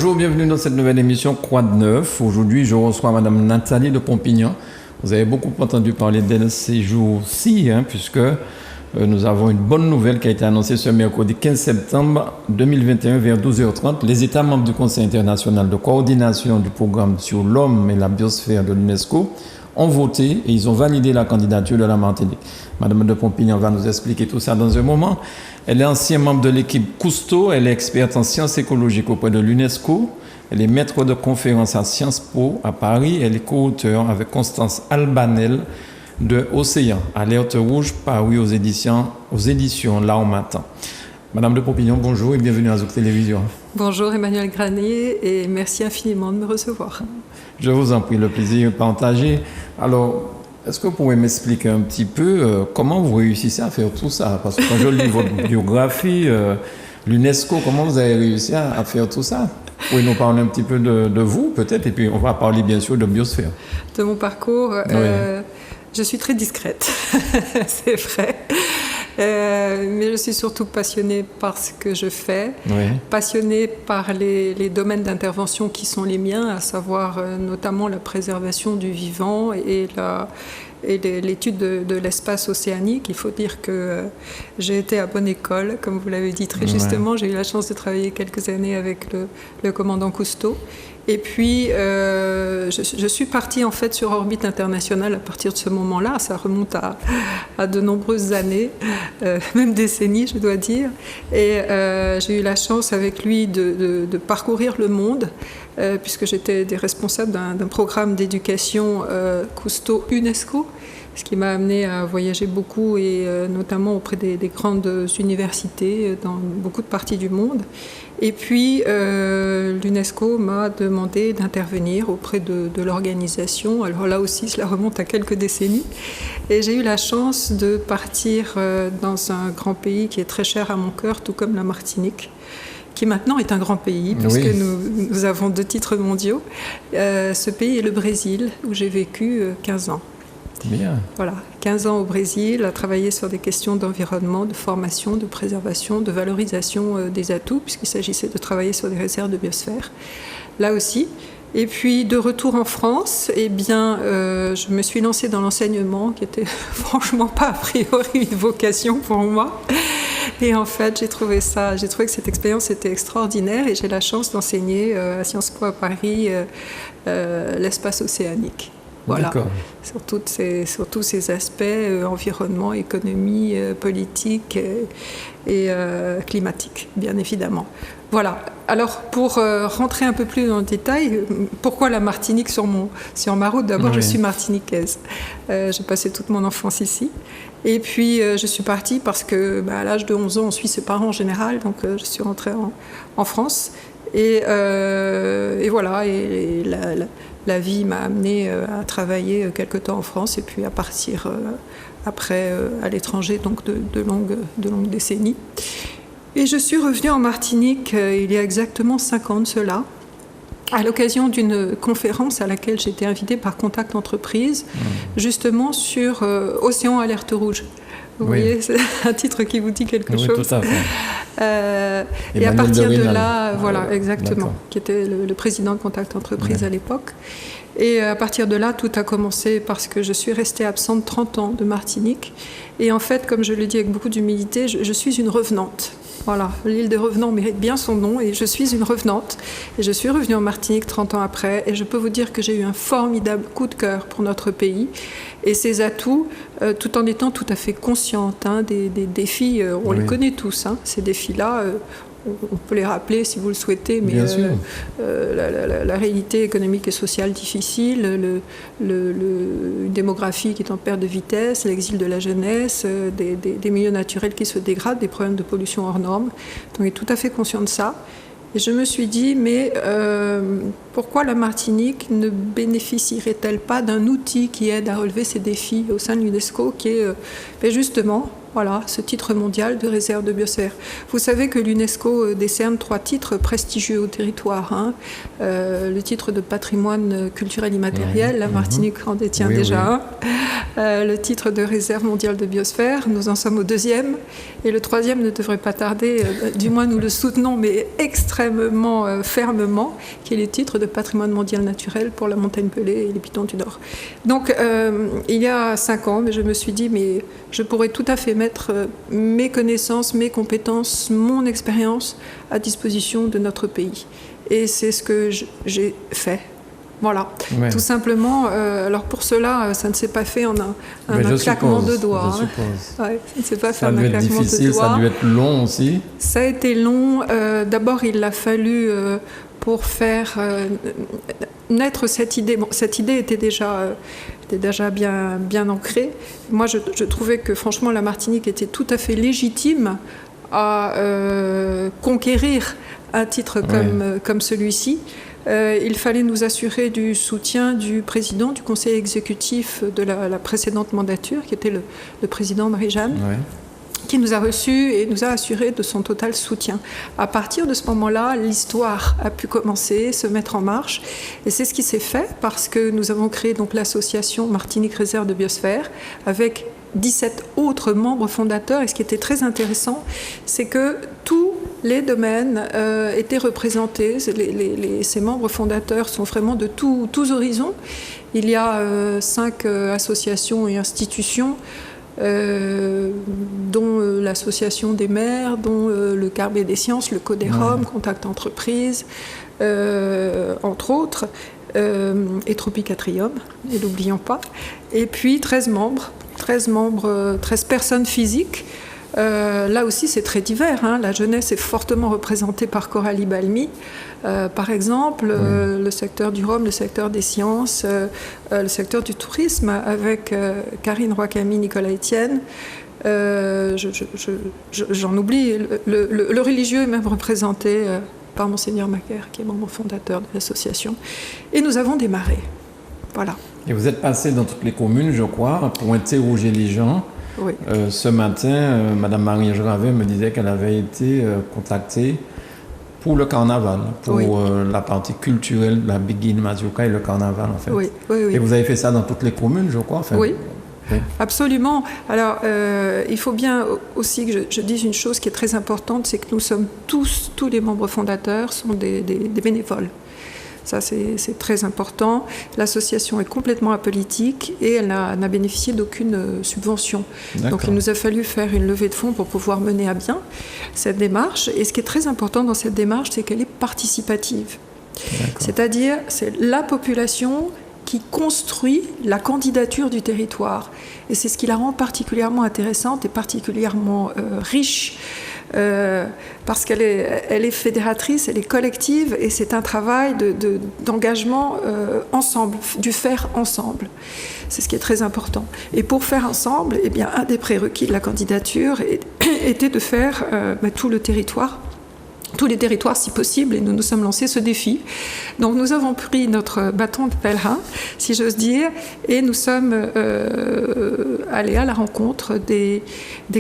Bonjour, bienvenue dans cette nouvelle émission Quoi de neuf. Aujourd'hui, je reçois Madame Nathalie de Pompignan. Vous avez beaucoup entendu parler d'elle ces jours-ci, puisque nous avons une bonne nouvelle qui a été annoncée ce mercredi 15 septembre 2021 vers 12h30. Les États membres du Conseil international de coordination du programme sur l'homme et la biosphère de l'UNESCO ont voté et ils ont validé la candidature de la Martinique. Madame de Pompignan va nous expliquer tout ça dans un moment. Elle est ancien membre de l'équipe Cousteau, elle est experte en sciences écologiques auprès de l'UNESCO, elle est maître de conférences à Sciences Po à Paris, elle est co-auteure avec Constance Albanel de Océan, Alerte rouge, paru aux éditions L'Harmattan. Madame de Pompignan, bonjour et bienvenue à Zouk Télévision. Bonjour Emmanuel Granier et merci infiniment de me recevoir. Je vous en prie, le plaisir est partagé. Alors, est-ce que vous pouvez m'expliquer un petit peu comment vous réussissez à faire tout ça? Parce que quand je lis votre biographie, l'UNESCO, comment vous avez réussi à faire tout ça? Vous pouvez nous parler un petit peu de vous, peut-être, et puis on va parler bien sûr de biosphère. De mon parcours, oui. Je suis très discrète, c'est vrai. Mais je suis surtout passionnée par ce que je fais, oui. Passionnée par les domaines d'intervention qui sont les miens, à savoir notamment la préservation du vivant et l'étude de l'espace océanique. Il faut dire que j'ai été à bonne école, comme vous l'avez dit très justement. J'ai eu la chance de travailler quelques années avec le commandant Cousteau. Et puis, je suis partie en fait sur orbite internationale à partir de ce moment-là. Ça remonte à de nombreuses années, même décennies, je dois dire. Et j'ai eu la chance avec lui de parcourir le monde, puisque j'étais des responsables d'un programme d'éducation Cousteau UNESCO, ce qui m'a amené à voyager beaucoup et notamment auprès des grandes universités dans beaucoup de parties du monde. Et puis, l'UNESCO m'a demandé d'intervenir auprès de l'organisation. Alors là aussi, cela remonte à quelques décennies. Et j'ai eu la chance de partir dans un grand pays qui est très cher à mon cœur, tout comme la Martinique, qui maintenant est un grand pays, puisque nous avons 2 titres mondiaux. Ce pays est le Brésil, où j'ai vécu 15 ans. Bien. Voilà, 15 ans au Brésil, à travailler sur des questions d'environnement, de formation, de préservation, de valorisation des atouts, puisqu'il s'agissait de travailler sur des réserves de biosphère, là aussi. Et puis, de retour en France, eh bien, je me suis lancée dans l'enseignement, qui était franchement pas a priori une vocation pour moi. Et en fait, j'ai trouvé que cette expérience était extraordinaire et j'ai la chance d'enseigner à Sciences Po à Paris l'espace océanique. Voilà, sur tous ces aspects, environnement, économie, politique et climatique, bien évidemment. Voilà, alors pour rentrer un peu plus dans le détail, pourquoi la Martinique sur ma route? D'abord, je suis martiniquaise. J'ai passé toute mon enfance ici. Et puis, je suis partie parce que à l'âge de 11 ans, on suit ses parents en général, donc je suis rentrée en France. Et voilà, et la vie m'a amenée à travailler quelque temps en France et puis à partir après à l'étranger, donc de longues décennies. Et je suis revenue en Martinique il y a exactement 5 ans de cela, à l'occasion d'une conférence à laquelle j'ai été invitée par Contact Entreprise, justement sur Océan Alerte rouge. Vous voyez, c'est un titre qui vous dit quelque chose. Oui, tout à fait. Et à partir de là, voilà, exactement, qui était le président de Contact Entreprise à l'époque. Et à partir de là, tout a commencé parce que je suis restée absente 30 ans de Martinique. Et en fait, comme je le dis avec beaucoup d'humilité, je suis une revenante. Voilà, l'île des revenants mérite bien son nom et je suis une revenante. Et je suis revenue en Martinique 30 ans après et je peux vous dire que j'ai eu un formidable coup de cœur pour notre pays et ses atouts, tout en étant tout à fait consciente des défis. On les connaît tous, ces défis-là. On peut les rappeler si vous le souhaitez, mais la réalité économique et sociale difficile, une démographie qui est en perte de vitesse, l'exil de la jeunesse, des milieux naturels qui se dégradent, des problèmes de pollution hors normes. Donc on est tout à fait conscient de ça. Et je me suis dit, mais pourquoi la Martinique ne bénéficierait-elle pas d'un outil qui aide à relever ces défis au sein de l'UNESCO, qui est justement Voilà, ce titre mondial de réserve de biosphère. Vous savez que l'UNESCO décerne 3 titres prestigieux au territoire. Hein. Le titre de patrimoine culturel immatériel, la Martinique en détient déjà un. Le titre de réserve mondiale de biosphère, nous en sommes au 2e. Et le 3e ne devrait pas tarder, du moins nous le soutenons, mais extrêmement fermement, qui est le titre de patrimoine mondial naturel pour la montagne Pelée et les Pitons du Nord. Donc, il y a 5 ans, mais je me suis dit, mais je pourrais tout à fait mettre mes connaissances, mes compétences, mon expérience à disposition de notre pays. Et c'est ce que j'ai fait. Voilà, tout simplement. Alors pour cela, ça ne s'est pas fait en un claquement de doigts. Je suppose. Ouais, ça ne s'est pas fait Ça en un claquement de doigts. Ça a dû être difficile, ça a dû être long aussi. Ça a été long. D'abord, il a fallu, pour faire naître cette idée, bon, cette idée était déjà bien ancrée. Moi, je trouvais que franchement, la Martinique était tout à fait légitime à conquérir un titre comme celui-ci. Il fallait nous assurer du soutien du président du conseil exécutif de la précédente mandature, qui était le président Marie-Jeanne, qui nous a reçus et nous a assuré de son total soutien. À partir de ce moment-là, l'histoire a pu commencer, se mettre en marche, et c'est ce qui s'est fait parce que nous avons créé donc l'association Martinique Réserve de Biosphère avec 17 autres membres fondateurs. Et ce qui était très intéressant, c'est que tous les domaines étaient représentés. Ces membres fondateurs sont vraiment de tous horizons. Il y a 5 associations et institutions, dont l'association des maires, dont le Carbet des sciences, le Codérom, Contact Entreprise, entre autres, et Tropicatrium, ne l'oublions pas. Et puis 13 membres, 13 personnes physiques. Là aussi, c'est très divers. Hein. La jeunesse est fortement représentée par Coralie Balmy, par exemple, le secteur du Rhum, le secteur des sciences, le secteur du tourisme, avec Karine Roy-Camille, Nicolas Etienne. J'en oublie. Le religieux est même représenté par Monseigneur Macaire, qui est membre fondateur de l'association. Et nous avons démarré. Voilà. Et vous êtes passé dans toutes les communes, je crois, pour interroger les gens. Oui. Ce matin, Madame Marie Ravet me disait qu'elle avait été contactée pour le carnaval, pour la partie culturelle de la Biguine, Mazioka et le carnaval, en fait. Oui. Et vous avez fait ça dans toutes les communes, je crois. Enfin, oui. Absolument. Alors, il faut bien aussi que je dise une chose qui est très importante, c'est que nous sommes tous les membres fondateurs sont des bénévoles. Ça, c'est très important. L'association est complètement apolitique et elle n'a bénéficié d'aucune subvention. Donc, il nous a fallu faire une levée de fonds pour pouvoir mener à bien cette démarche. Et ce qui est très important dans cette démarche, c'est qu'elle est participative. C'est-à-dire, c'est la population qui construit la candidature du territoire. Et c'est ce qui la rend particulièrement intéressante et particulièrement riche. Parce qu'elle est fédératrice, elle est collective, et c'est un travail d'engagement ensemble, du faire ensemble. C'est ce qui est très important. Et pour faire ensemble, eh bien, un des prérequis de la candidature était de faire tout le territoire, tous les territoires si possible, et nous nous sommes lancés ce défi. Donc nous avons pris notre bâton de pèlerin, si j'ose dire, et nous sommes allés à la rencontre des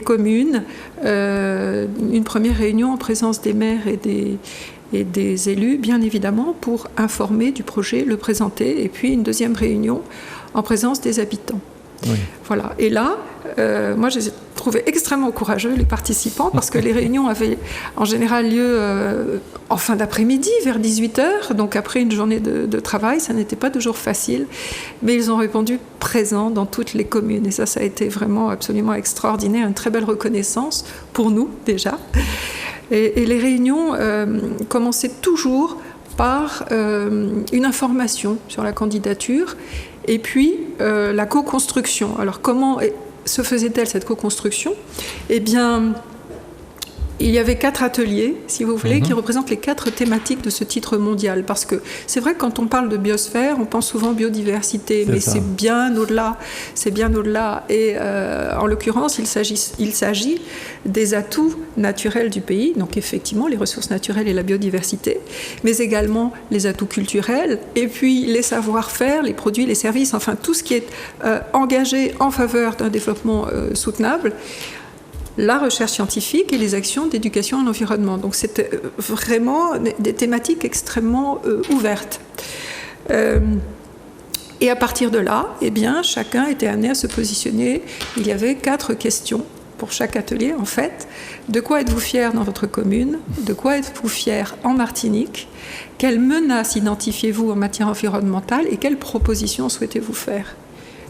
communes, une première réunion en présence des maires et des élus, bien évidemment, pour informer du projet, le présenter, et puis une deuxième réunion en présence des habitants. Oui. Voilà. Et là, moi, j'ai trouvé extrêmement courageux les participants parce que les réunions avaient en général lieu en fin d'après-midi, vers 18h. Donc après une journée de travail, ça n'était pas toujours facile. Mais ils ont répondu présents dans toutes les communes. Et ça a été vraiment absolument extraordinaire, une très belle reconnaissance pour nous déjà. Et les réunions commençaient toujours par une information sur la candidature et puis la co-construction. Alors comment se faisait-elle cette co-construction ? Eh bien, il y avait 4 ateliers, si vous voulez, qui représentent les 4 thématiques de ce titre mondial. Parce que c'est vrai que quand on parle de biosphère, on pense souvent biodiversité, mais c'est bien au-delà. C'est bien au-delà. Et en l'occurrence, il s'agit des atouts naturels du pays, donc effectivement les ressources naturelles et la biodiversité, mais également les atouts culturels, et puis les savoir-faire, les produits, les services, enfin tout ce qui est engagé en faveur d'un développement soutenable. la recherche scientifique et les actions d'éducation à l'environnement. Donc c'était vraiment des thématiques extrêmement ouvertes. Et à partir de là, eh bien, chacun était amené à se positionner. Il y avait 4 questions pour chaque atelier, en fait. De quoi êtes-vous fier dans votre commune? De quoi êtes-vous fier en Martinique? Quelles menaces identifiez-vous en matière environnementale? Et quelles propositions souhaitez-vous faire?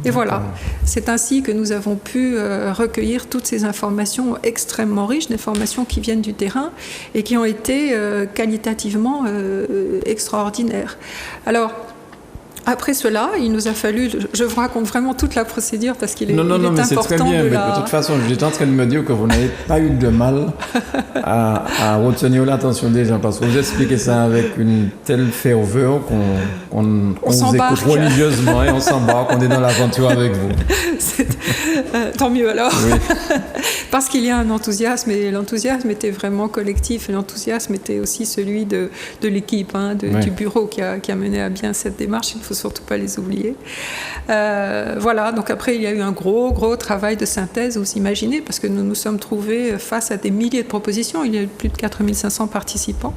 Et voilà, c'est ainsi que nous avons pu recueillir toutes ces informations extrêmement riches, des informations qui viennent du terrain et qui ont été qualitativement extraordinaires. Alors, après cela, il nous a fallu, je vous raconte vraiment toute la procédure parce qu'il est, non, il est mais important c'est très bien, de de toute façon, j'étais en train de me dire que vous n'avez pas eu de mal à retenir l'attention des gens parce que vous expliquez ça avec une telle ferveur qu'on vous écoute religieusement et on s'embarque, on est dans l'aventure avec vous. Tant mieux alors. Oui. Parce qu'il y a un enthousiasme et l'enthousiasme était vraiment collectif et l'enthousiasme était aussi celui de l'équipe, du bureau qui a mené à bien cette démarche. Il ne faut surtout pas les oublier. Voilà, donc après il y a eu un gros travail de synthèse, vous imaginez, parce que nous nous sommes trouvés face à des milliers de propositions. Il y a eu plus de 4500 participants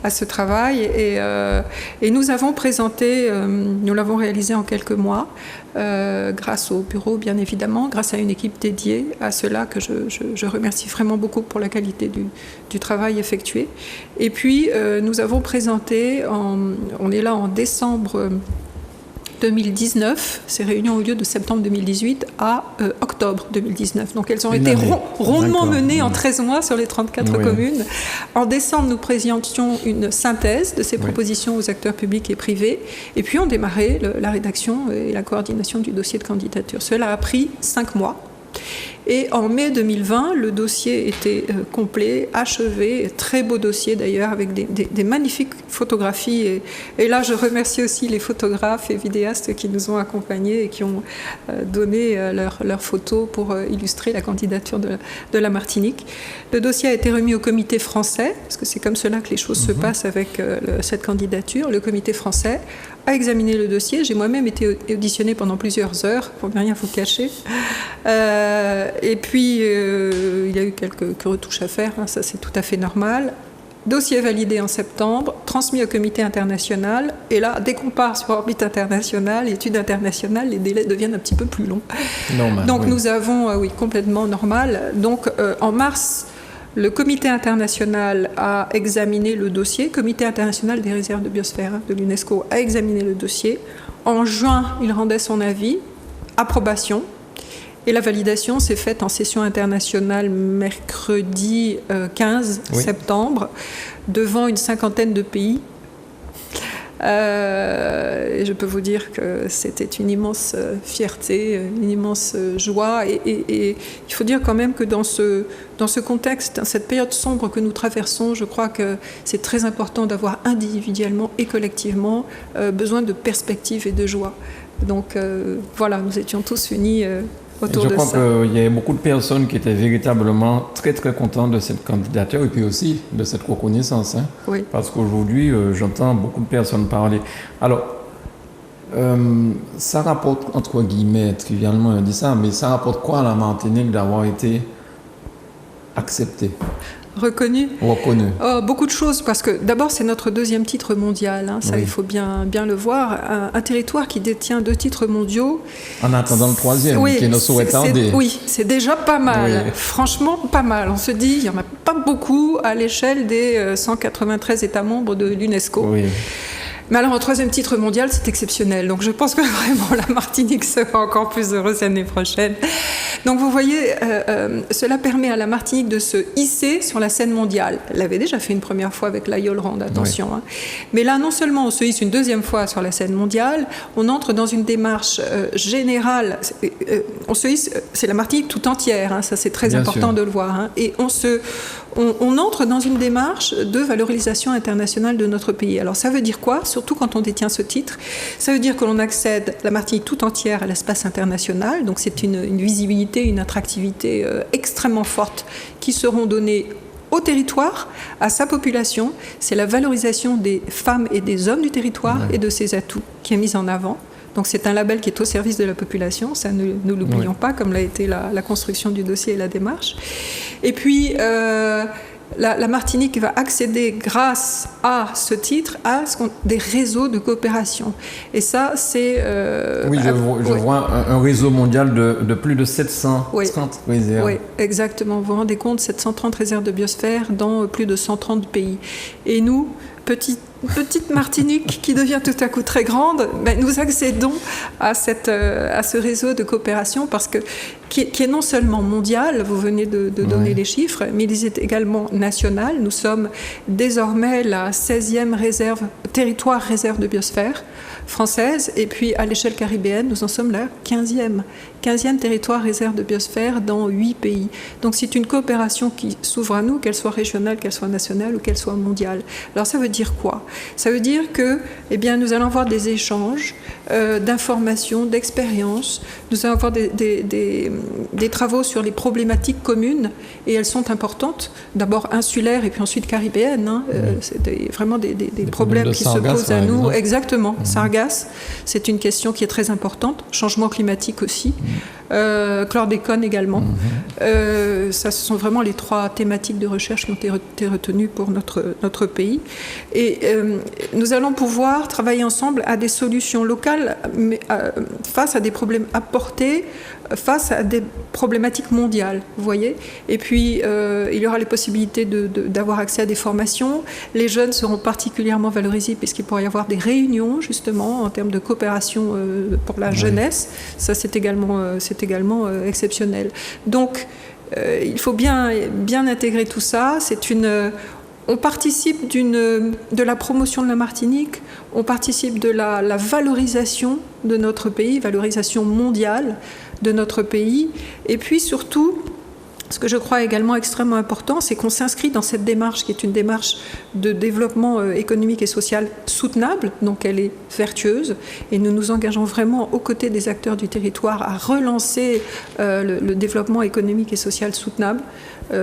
à ce travail et nous avons présenté, nous l'avons réalisé en quelques mois grâce au bureau bien évidemment, grâce à une équipe dédiée à cela que je remercie vraiment beaucoup pour la qualité du travail effectué. Et puis nous avons présenté, on est là en décembre 2019, ces réunions ont eu lieu de septembre 2018 à octobre 2019. Donc elles ont été rondement menées en 13 mois sur les 34 communes. En décembre, nous présentions une synthèse de ces propositions aux acteurs publics et privés. Et puis on démarrait la rédaction et la coordination du dossier de candidature. Cela a pris 5 mois. Et en mai 2020, le dossier était complet, achevé, très beau dossier d'ailleurs, avec des magnifiques photographies. Et là, je remercie aussi les photographes et vidéastes qui nous ont accompagnés et qui ont donné leurs photos pour illustrer la candidature de la Martinique. Le dossier a été remis au comité français, parce que c'est comme cela que les choses se passent avec cette candidature. Le comité français a examiné le dossier. J'ai moi-même été auditionnée pendant plusieurs heures, pour ne rien vous cacher. Et puis, il y a eu quelques retouches à faire, ça c'est tout à fait normal. Dossier validé en septembre, transmis au comité international. Et là, dès qu'on part sur orbite internationale, étude internationale, les délais deviennent un petit peu plus longs. Normal, donc nous avons, complètement normal. Donc en mars, le comité international a examiné le dossier. Comité international des réserves de biosphère de l'UNESCO a examiné le dossier. En juin, il rendait son avis, approbation. Et la validation s'est faite en session internationale mercredi 15 septembre, devant une 50aine de pays. Et je peux vous dire que c'était une immense fierté, une immense joie. Et il faut dire quand même que dans ce contexte, dans cette période sombre que nous traversons, je crois que c'est très important d'avoir individuellement et collectivement besoin de perspectives et de joie. Donc voilà, nous étions tous unis autour de ça. Je crois qu'il y avait beaucoup de personnes qui étaient véritablement très très contentes de cette candidature et puis aussi de cette reconnaissance. Oui. Parce qu'aujourd'hui, j'entends beaucoup de personnes parler. Alors, ça rapporte, entre guillemets, trivialement on dit ça, mais ça rapporte quoi à la Martinique d'avoir été acceptée? Reconnu. Beaucoup de choses, parce que d'abord c'est notre 2e titre mondial, ça il faut bien le voir, un territoire qui détient 2 titres mondiaux. En attendant le 3e, qui ne saurait tarder. Oui, c'est déjà pas mal, franchement pas mal. On se dit, il n'y en a pas beaucoup à l'échelle des 193 États membres de l'UNESCO. Oui. Mais alors, en 3e titre mondial, c'est exceptionnel. Donc, je pense que vraiment, la Martinique sera encore plus heureuse l'année prochaine. Donc, vous voyez, cela permet à la Martinique de se hisser sur la scène mondiale. Elle l'avait déjà fait une première fois avec la Yolande, attention. Oui. Mais là, non seulement on se hisse une 2e fois sur la scène mondiale, on entre dans une démarche générale. On se hisse, c'est la Martinique tout entière, ça c'est très important de le voir. Et on entre dans une démarche de valorisation internationale de notre pays. Alors ça veut dire quoi? Surtout quand on détient ce titre. Ça veut dire que l'on accède, la Martinique tout entière, à l'espace international. Donc c'est une visibilité, une attractivité extrêmement forte qui seront données au territoire, à sa population. C'est la valorisation des femmes et des hommes du territoire et de ses atouts qui est mise en avant. Donc c'est un label qui est au service de la population, ça ne l'oublions pas, comme l'a été la construction du dossier et la démarche. Et puis la Martinique va accéder grâce à ce titre à des réseaux de coopération. Et ça, c'est... je vois un réseau mondial de plus de 730 réserves. Oui, exactement. Vous vous rendez compte, 730 réserves de biosphère dans plus de 130 pays. Et nous, petite Martinique qui devient tout à coup très grande, nous accédons à ce réseau de coopération qui est non seulement mondial, vous venez de donner les chiffres, mais il est également national. Nous sommes désormais la 16e territoire réserve de biosphère française, et puis à l'échelle caribéenne, nous en sommes la 15e territoire réserve de biosphère dans 8 pays. Donc c'est une coopération qui s'ouvre à nous, qu'elle soit régionale, qu'elle soit nationale ou qu'elle soit mondiale. Alors ça veut dire quoi ? Ça veut dire que nous allons avoir des échanges d'informations, d'expériences, nous allons avoir des travaux sur les problématiques communes, et elles sont importantes, d'abord insulaires et puis ensuite caribéennes. C'est vraiment des problèmes qui se posent à nous. Exactement. Sargasse, c'est une question qui est très importante. Changement climatique aussi. Chlordécone également. Ça, ce sont vraiment les 3 thématiques de recherche qui ont été retenues pour notre pays. Et nous allons pouvoir travailler ensemble à des solutions locales, mais face à des problèmes apportés, face à des problématiques mondiales, vous voyez. Et puis, il y aura les possibilités d'avoir accès à des formations. Les jeunes seront particulièrement valorisés puisqu'il pourra y avoir des réunions, justement, en termes de coopération pour la jeunesse. Ça, c'est également exceptionnel. Donc, il faut bien intégrer tout ça. On participe de la promotion de la Martinique, on participe de la valorisation de notre pays, valorisation mondiale de notre pays. Et puis surtout, ce que je crois également extrêmement important, c'est qu'on s'inscrit dans cette démarche qui est une démarche de développement économique et social soutenable, donc elle est vertueuse, et nous nous engageons vraiment aux côtés des acteurs du territoire à relancer le développement économique et social soutenable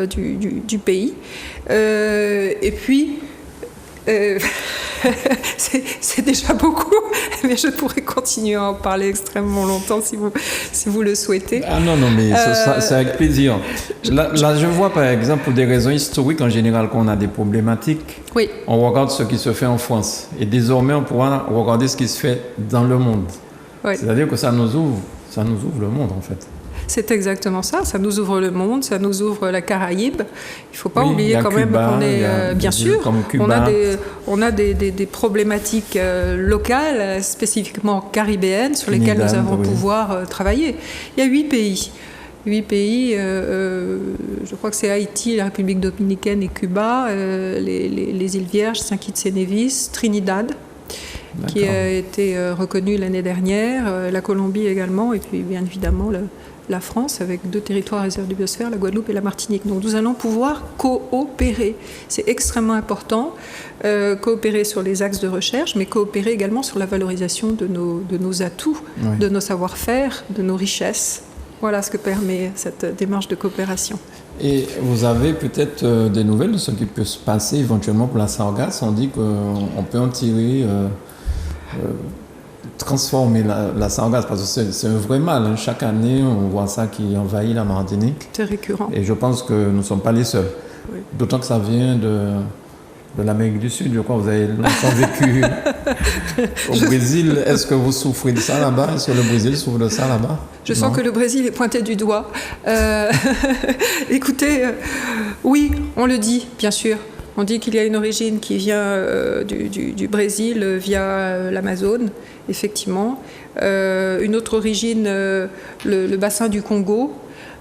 du pays. Et puis, c'est déjà beaucoup, mais je pourrais continuer à en parler extrêmement longtemps si vous le souhaitez. Ah non, mais c'est avec plaisir. Là, je vois par exemple, pour des raisons historiques en général, qu'on a des problématiques. Oui. On regarde ce qui se fait en France. Et désormais, on pourra regarder ce qui se fait dans le monde. Oui. C'est-à-dire que ça nous ouvre le monde, en fait. C'est exactement ça. Ça nous ouvre le monde, ça nous ouvre la Caraïbe. Il ne faut pas oublier quand même qu'on est, bien sûr, on a des problématiques locales, spécifiquement caribéennes, sur lesquelles nous allons pouvoir travailler. Il y a 8 pays. 8 pays, je crois que c'est Haïti, la République dominicaine et Cuba, les îles Vierges, Saint-Kitts et Nevis, Trinidad, qui a été reconnue l'année dernière, la Colombie également, et puis bien évidemment la France, avec 2 territoires réserves de biosphère, la Guadeloupe et la Martinique. Donc nous allons pouvoir coopérer. C'est extrêmement important, coopérer sur les axes de recherche, mais coopérer également sur la valorisation de nos atouts, de nos savoir-faire, de nos richesses. Voilà ce que permet cette démarche de coopération. Et vous avez peut-être des nouvelles de ce qui peut se passer éventuellement pour la sargasse. On dit qu'on peut en tirer... transformer la sargasse, parce que c'est un vrai mal. Hein. Chaque année, on voit ça qui envahit la Martinique. C'est récurrent. Et je pense que nous ne sommes pas les seuls. Oui. D'autant que ça vient de l'Amérique du Sud. Je crois que vous avez longtemps vécu au Brésil. Est-ce que vous souffrez de ça là-bas? Est-ce que le Brésil souffre de ça là-bas? Je sens que le Brésil est pointé du doigt. Écoutez, oui, on le dit, bien sûr. On dit qu'il y a une origine qui vient du Brésil via l'Amazone, effectivement. Une autre origine, le bassin du Congo.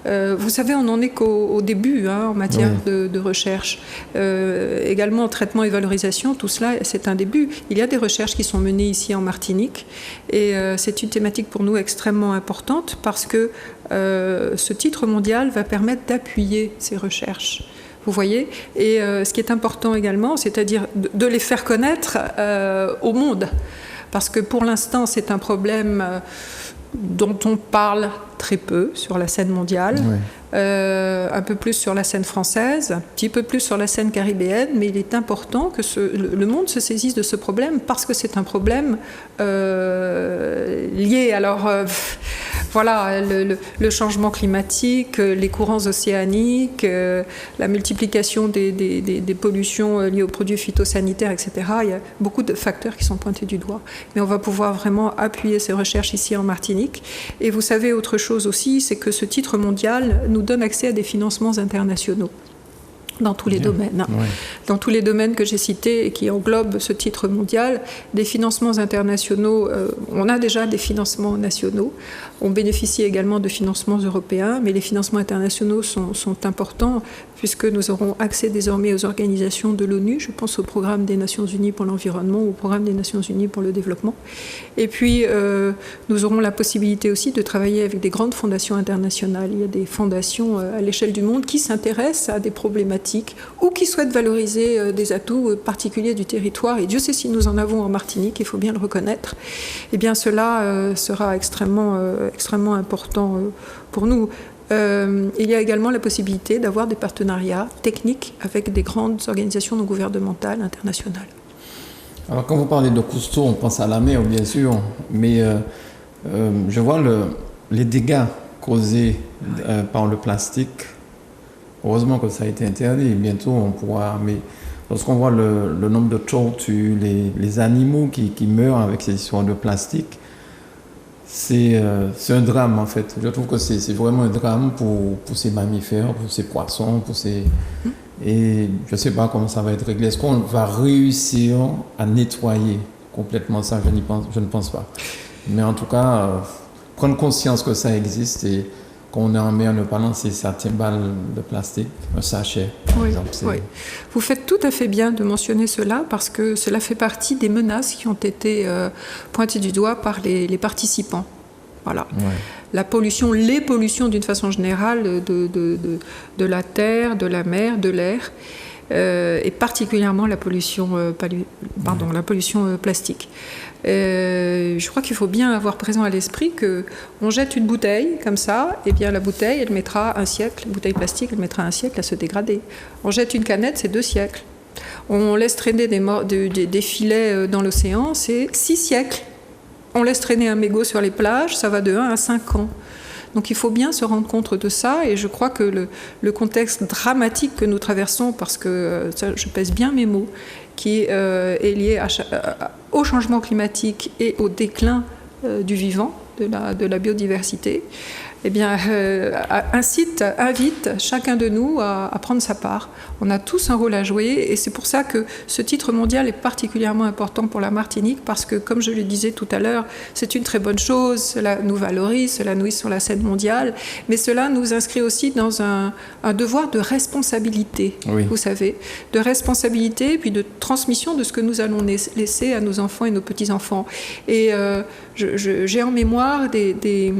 Vous savez, on n'en est qu'au début en matière de recherche. Également, traitement et valorisation, tout cela, c'est un début. Il y a des recherches qui sont menées ici en Martinique. Et c'est une thématique pour nous extrêmement importante parce que ce titre mondial va permettre d'appuyer ces recherches. Vous voyez, et ce qui est important également, c'est-à-dire de les faire connaître au monde, parce que pour l'instant, c'est un problème dont on parle très peu sur la scène mondiale, un peu plus sur la scène française, un petit peu plus sur la scène caribéenne, mais il est important que le monde se saisisse de ce problème parce que c'est un problème lié. Alors, voilà, le changement climatique, les courants océaniques, la multiplication des pollutions liées aux produits phytosanitaires, etc. Il y a beaucoup de facteurs qui sont pointés du doigt. Mais on va pouvoir vraiment appuyer ces recherches ici en Martinique. Et vous savez, autre chose aussi, c'est que ce titre mondial nous donne accès à des financements internationaux dans tous les domaines. Dans tous les domaines que j'ai cités et qui englobent ce titre mondial, des financements internationaux, on a déjà des financements nationaux, on bénéficie également de financements européens, mais les financements internationaux sont importants puisque nous aurons accès désormais aux organisations de l'ONU, je pense au programme des Nations Unies pour l'environnement ou au programme des Nations Unies pour le développement. Et puis, nous aurons la possibilité aussi de travailler avec des grandes fondations internationales. Il y a des fondations à l'échelle du monde qui s'intéressent à des problématiques ou qui souhaitent valoriser des atouts particuliers du territoire. Et Dieu sait si nous en avons en Martinique, il faut bien le reconnaître. Eh bien, cela sera extrêmement important pour nous. Il y a également la possibilité d'avoir des partenariats techniques avec des grandes organisations non gouvernementales internationales. Alors, quand vous parlez de Cousteau, on pense à la mer, bien sûr, mais je vois les dégâts causés par le plastique. Heureusement que ça a été interdit. Bientôt, on pourra. Mais lorsqu'on voit le nombre de tortues, les animaux qui meurent avec ces histoires de plastique, c'est un drame en fait. Je trouve que c'est vraiment un drame pour ces mammifères, pour ces poissons, et je ne sais pas comment ça va être réglé. Est-ce qu'on va réussir à nettoyer complètement ça? Je ne pense pas. Mais en tout cas, prendre conscience que ça existe et qu'on est en mer, ne pas lancer sa timbale de plastique, un sachet, par exemple. Oui. Vous faites tout à fait bien de mentionner cela parce que cela fait partie des menaces qui ont été pointées du doigt par les participants. Voilà. La pollution, les pollutions d'une façon générale de la terre, de la mer, de l'air, et particulièrement la pollution plastique. Je crois qu'il faut bien avoir présent à l'esprit qu'on jette une bouteille comme ça, et bien la bouteille, elle mettra un siècle, la bouteille plastique, elle mettra un siècle à se dégrader. On jette une canette, c'est 2 siècles. On laisse traîner des filets dans l'océan, c'est 6 siècles. On laisse traîner un mégot sur les plages, ça va de 1 à 5 ans. Donc il faut bien se rendre compte de ça, et je crois que le contexte dramatique que nous traversons, parce que ça, je pèse bien mes mots, qui est lié au changement climatique et au déclin du vivant, de la biodiversité, eh bien, invite chacun de nous à prendre sa part. On a tous un rôle à jouer, et c'est pour ça que ce titre mondial est particulièrement important pour la Martinique, parce que, comme je le disais tout à l'heure, c'est une très bonne chose, cela nous valorise, cela nous hisse sur la scène mondiale, mais cela nous inscrit aussi dans un devoir de responsabilité, vous savez, de responsabilité, puis de transmission de ce que nous allons laisser à nos enfants et nos petits-enfants. Et j'ai en mémoire des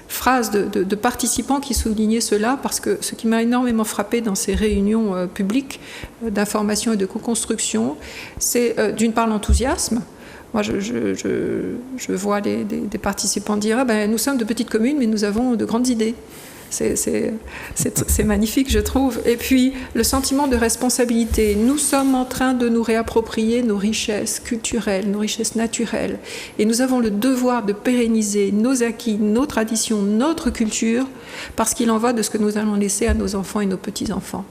phrases de participants qui soulignaient cela, parce que ce qui m'a énormément frappé dans ces réunions publiques d'information et de co-construction, c'est d'une part l'enthousiasme. Moi, je vois des participants dire nous sommes de petites communes, mais nous avons de grandes idées. C'est magnifique, je trouve. Et puis, le sentiment de responsabilité. Nous sommes en train de nous réapproprier nos richesses culturelles, nos richesses naturelles. Et nous avons le devoir de pérenniser nos acquis, nos traditions, notre culture, parce qu'il en va de ce que nous allons laisser à nos enfants et nos petits-enfants.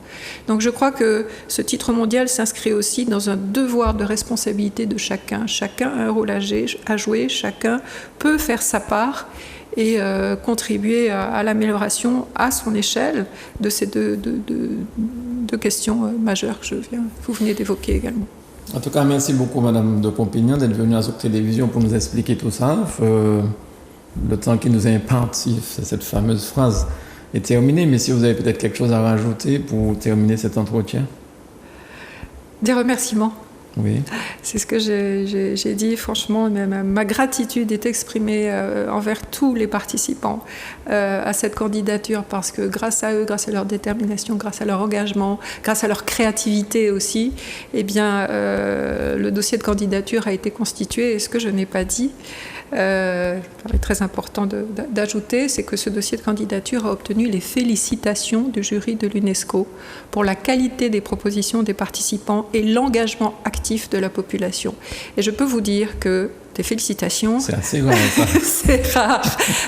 Donc, je crois que ce titre mondial s'inscrit aussi dans un devoir de responsabilité de chacun. Chacun a un rôle à jouer, chacun peut faire sa part et contribuer à l'amélioration à son échelle de ces deux questions majeures que vous venez d'évoquer également. En tout cas, merci beaucoup Madame de Pompignan d'être venue à Zouk Télévision pour nous expliquer tout ça. Le temps qui nous est imparti, cette fameuse phrase, est terminé, mais si vous avez peut-être quelque chose à rajouter pour terminer cet entretien. Des remerciements. Oui. C'est ce que j'ai dit, franchement, ma gratitude est exprimée envers tous les participants à cette candidature, parce que grâce à eux, grâce à leur détermination, grâce à leur engagement, grâce à leur créativité aussi, eh bien, le dossier de candidature a été constitué. Et ce que je n'ai pas dit, est très important d'ajouter, c'est que ce dossier de candidature a obtenu les félicitations du jury de l'UNESCO pour la qualité des propositions des participants et l'engagement actif de la population. Et je peux vous dire que des félicitations. C'est assez rare, ça. C'est rare.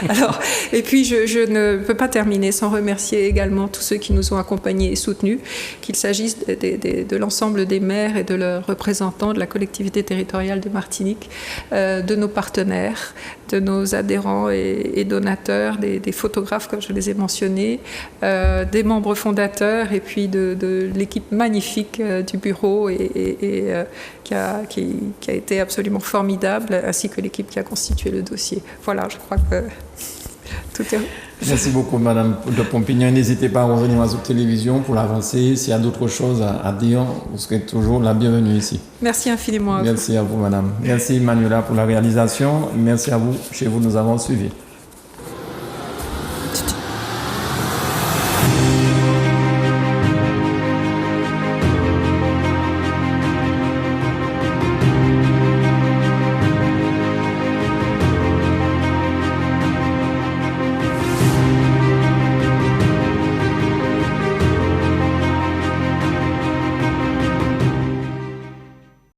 Alors, et puis, je ne peux pas terminer sans remercier également tous ceux qui nous ont accompagnés et soutenus, qu'il s'agisse de l'ensemble des maires et de leurs représentants de la collectivité territoriale de Martinique, de nos partenaires, de nos adhérents et donateurs, des photographes, comme je les ai mentionnés, des membres fondateurs et puis de l'équipe magnifique du bureau qui a été absolument formidable, ainsi que l'équipe qui a constitué le dossier. Voilà, je crois que tout est... Merci beaucoup, Madame de Pompignan. N'hésitez pas à revenir à la télévision pour l'avancer. S'il y a d'autres choses à dire, vous serez toujours la bienvenue ici. Merci infiniment à vous. Merci à vous, Madame. Merci, Manuela, pour la réalisation. Merci à vous. Chez vous, nous avons suivi.